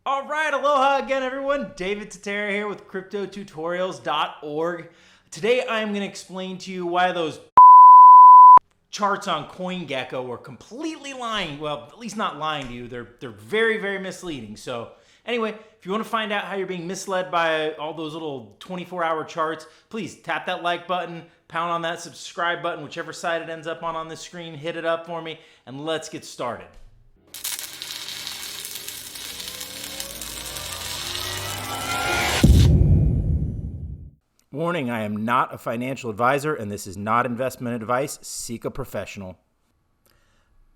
All right, aloha again, everyone. David Tatera here with cryptotutorials.org. Today, I'm going to explain to you why those charts on CoinGecko were completely lying. Well, at least not lying to you. They're very, very misleading. So, anyway, if you want to find out how you're being misled by all those little 24-hour charts, please tap that like button, pound on that subscribe button, whichever side it ends up on this screen, hit it up for me, and let's get started. Warning, I am not a financial advisor and this is not investment advice. Seek a professional.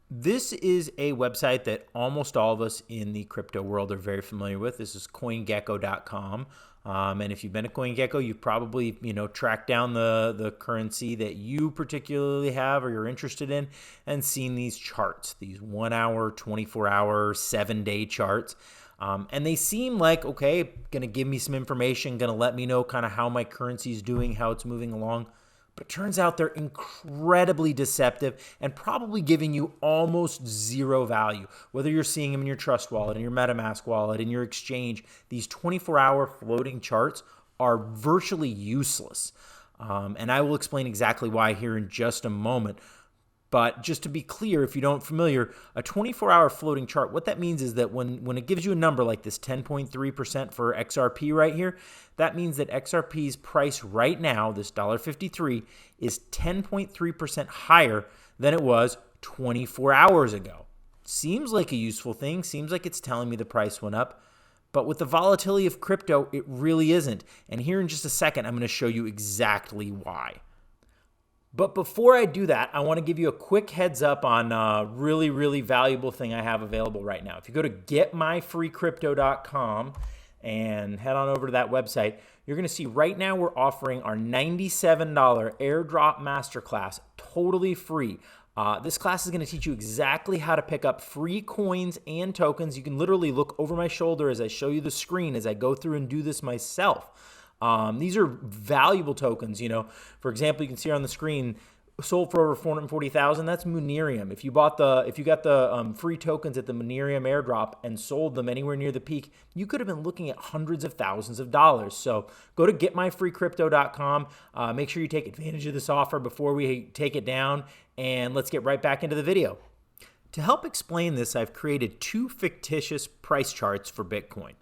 This is a website that almost all of us in the crypto world are very familiar with. This is CoinGecko.com. And if you've been at CoinGecko, you've probably, tracked down the currency that you particularly have or you're interested in and seen these charts, these 1 hour, 24 hour, 7-day charts. And they seem like, okay, going to give me some information, going to let me know kind of how my currency is doing, how it's moving along. But it turns out they're incredibly deceptive and probably giving you almost zero value. Whether you're seeing them in your Trust wallet, in your MetaMask wallet, in your exchange, these 24-hour floating charts are virtually useless. And I will explain exactly why here in just a moment. But just to be clear, if you don't familiar, a 24-hour floating chart, what that means is that when it gives you a number like this 10.3% for XRP right here, that means that XRP's price right now, this $1.53, is 10.3% higher than it was 24 hours ago. Seems like a useful thing, seems like it's telling me the price went up, but with the volatility of crypto, it really isn't. And here in just a second, I'm going to show you exactly why. But before I do that, I want to give you a quick heads up on a really, really valuable thing I have available right now. If you go to getmyfreecrypto.com and head on over to that website, you're going to see right now we're offering our $97 airdrop masterclass totally free. This class is going to teach you exactly how to pick up free coins and tokens. You can literally look over my shoulder as I show you the screen as I go through and do this myself. These are valuable tokens. For example, you can see on the screen, sold for over 440,000. That's Munerium. If you got the free tokens at the Munerium airdrop and sold them anywhere near the peak, you could have been looking at hundreds of thousands of dollars. So go to getmyfreecrypto.com. Make sure you take advantage of this offer before we take it down, and let's get right back into the video. To help explain this, I've created two fictitious price charts for Bitcoin.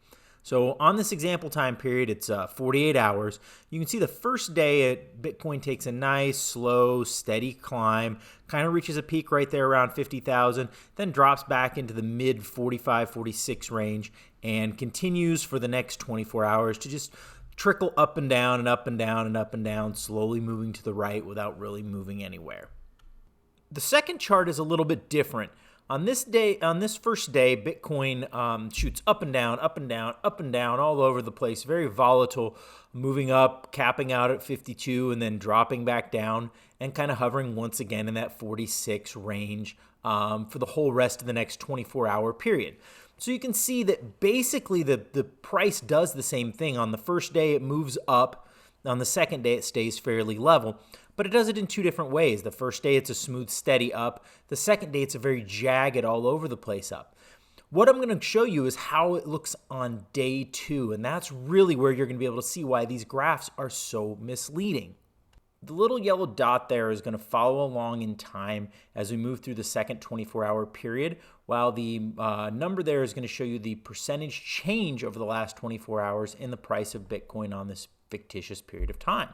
So on this example time period, it's 48 hours. You can see the first day Bitcoin takes a nice, slow, steady climb, kind of reaches a peak right there around 50,000, then drops back into the mid 45, 46 range and continues for the next 24 hours to just trickle up and down and up and down and up and down, slowly moving to the right without really moving anywhere. The second chart is a little bit different. On this first day, Bitcoin shoots up and down, up and down, up and down, all over the place. Very volatile, moving up, capping out at 52, and then dropping back down, and kind of hovering once again in that 46 range for the whole rest of the next 24-hour period. So you can see that basically the price does the same thing. On the first day, it moves up. On the second day, it stays fairly level. But it does it in two different ways. The first day, it's a smooth, steady up. The second day, it's a very jagged, all over the place up. What I'm going to show you is how it looks on day 2, and that's really where you're going to be able to see why these graphs are so misleading. The little yellow dot there is going to follow along in time as we move through the second 24-hour period, while the number there is going to show you the percentage change over the last 24 hours in the price of Bitcoin on this fictitious period of time.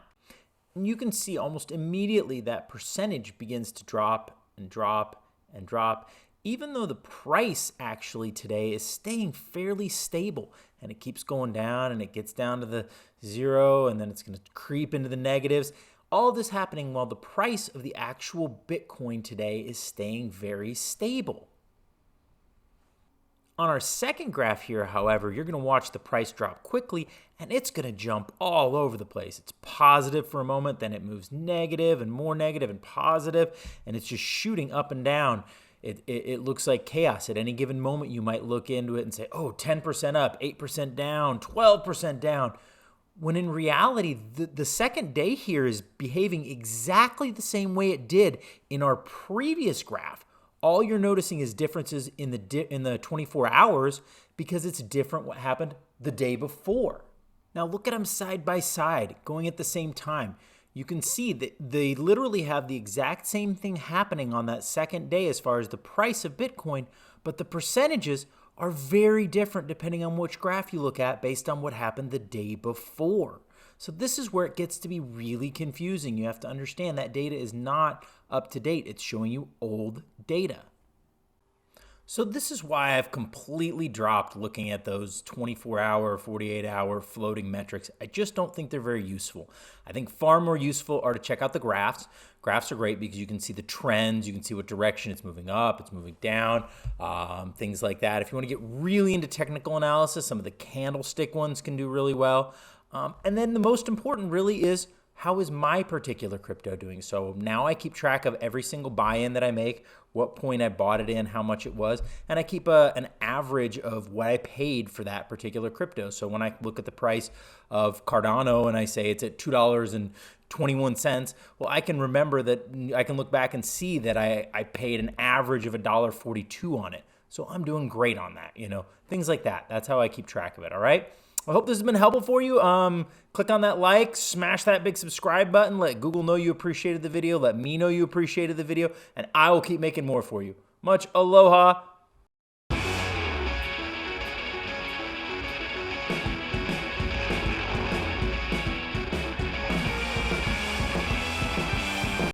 And you can see almost immediately that percentage begins to drop and drop and drop, even though the price actually today is staying fairly stable, and it keeps going down and it gets down to the zero, and then it's going to creep into the negatives. All of this happening while the price of the actual Bitcoin today is staying very stable. On our second graph here, however, you're going to watch the price drop quickly, and it's going to jump all over the place. It's positive for a moment, then it moves negative and more negative and positive, and it's just shooting up and down. It looks like chaos. At any given moment, you might look into it and say, oh, 10% up, 8% down, 12% down. When in reality, the second day here is behaving exactly the same way it did in our previous graph. All you're noticing is differences in the 24 hours because it's different what happened the day before. Now look at them side by side, going at the same time. You can see that they literally have the exact same thing happening on that second day as far as the price of Bitcoin, but the percentages are very different depending on which graph you look at based on what happened the day before. So this is where it gets to be really confusing. You have to understand that data is not up to date. It's showing you old data. So this is why I've completely dropped looking at those 24-hour, 48-hour floating metrics. I just don't think they're very useful. I think far more useful are to check out the graphs. Graphs are great because you can see the trends, you can see what direction it's moving up, it's moving down, things like that. If you want to get really into technical analysis, some of the candlestick ones can do really well. And then the most important really is, how is my particular crypto doing? So now I keep track of every single buy-in that I make, what point I bought it in, how much it was, and I keep an average of what I paid for that particular crypto. So when I look at the price of Cardano and I say it's at $2.21, well, I can remember that I can look back and see that I paid an average of $1.42 on it. So I'm doing great on that, things like that. That's how I keep track of it, all right? I hope this has been helpful for you. Click on that like, smash that big subscribe button. Let Google know you appreciated the video. Let me know you appreciated the video. And I will keep making more for you. Much aloha.